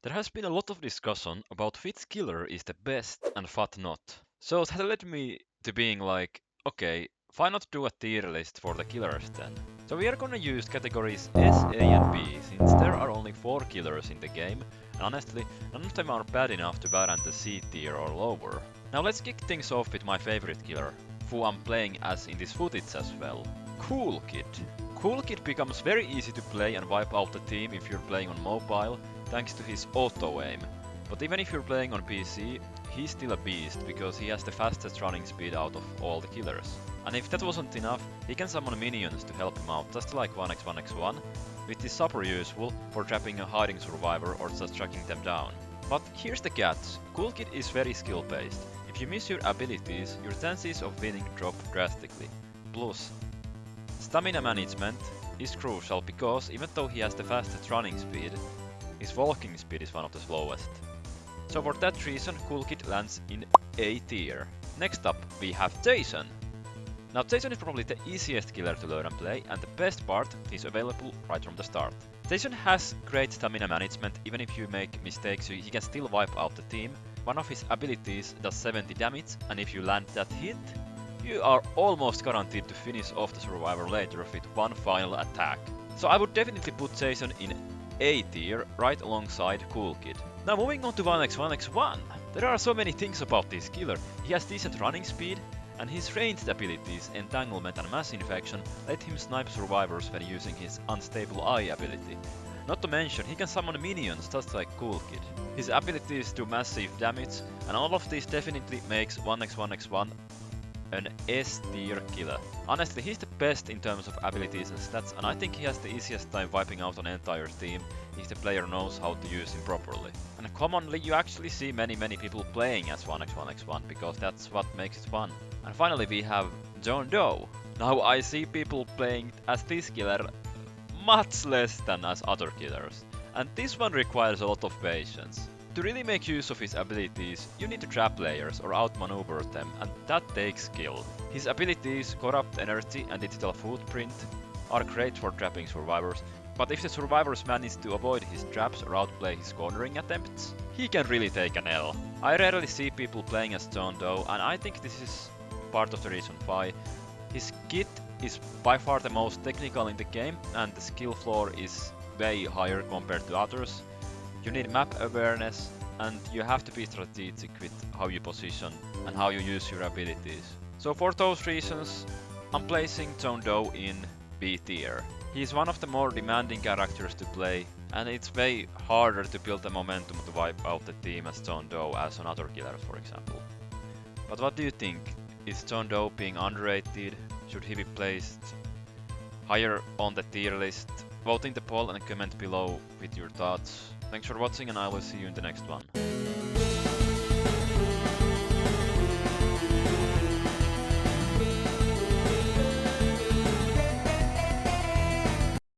There has been a lot of discussion about which killer is the best and what not. So that led me to being like, okay, why not do a tier list for the killers then? So we are gonna use categories S, A and B, since there are only 4 killers in the game, and honestly, none of them are bad enough to warrant a C tier or lower. Now let's kick things off with my favorite killer, who I'm playing as in this footage as well. Cool Kid. Cool Kid becomes very easy to play and wipe out the team if you're playing on mobile, thanks to his auto-aim. But even if you're playing on PC, he's still a beast because he has the fastest running speed out of all the killers. And if that wasn't enough, he can summon minions to help him out, just like 1x1x1, which is super useful for trapping a hiding survivor or just tracking them down. But here's the catch, Cool Kid is very skill based. If you miss your abilities, your chances of winning drop drastically. Plus, stamina management is crucial because even though he has the fastest running speed, his walking speed is one of the slowest. So for that reason, Cool Kid lands in A tier. Next up, we have Jason. Now Jason is probably the easiest killer to learn and play, and the best part, he's available right from the start. Jason has great stamina management, even if you make mistakes he can still wipe out the team. One of his abilities does 70 damage, and if you land that hit, you are almost guaranteed to finish off the survivor later with one final attack. So I would definitely put Jason in A tier right alongside Cool Kid. Now moving on to 1x1x1. There are so many things about this killer. He has decent running speed, and his ranged abilities, Entanglement and Mass Infection, let him snipe survivors when using his Unstable Eye ability. Not to mention, he can summon minions just like Cool Kid. His abilities do massive damage, and all of this definitely makes 1x1x1 an S tier killer. Honestly, he's the best in terms of abilities and stats, and I think he has the easiest time wiping out an entire team if the player knows how to use him properly. And commonly you actually see many people playing as 1x1x1 because that's what makes it fun. And finally we have John Doe. Now I see people playing as this killer much less than as other killers, and this one requires a lot of patience. To really make use of his abilities, you need to trap players or outmaneuver them, and that takes skill. His abilities, Corrupt Energy and Digital Footprint, are great for trapping survivors, but if the survivors manage to avoid his traps or outplay his cornering attempts, he can really take an L. I rarely see people playing as John Doe, and I think this is part of the reason why. His kit is by far the most technical in the game, and the skill floor is way higher compared to others. You need map awareness, and you have to be strategic with how you position and how you use your abilities. So for those reasons, I'm placing John Doe in B tier. He is one of the more demanding characters to play, and it's way harder to build the momentum to wipe out the team as John Doe as on other killers, for example. But what do you think? Is John Doe being underrated? Should he be placed higher on the tier list? Vote in the poll and comment below with your thoughts. Thanks for watching, and I will see you in the next one.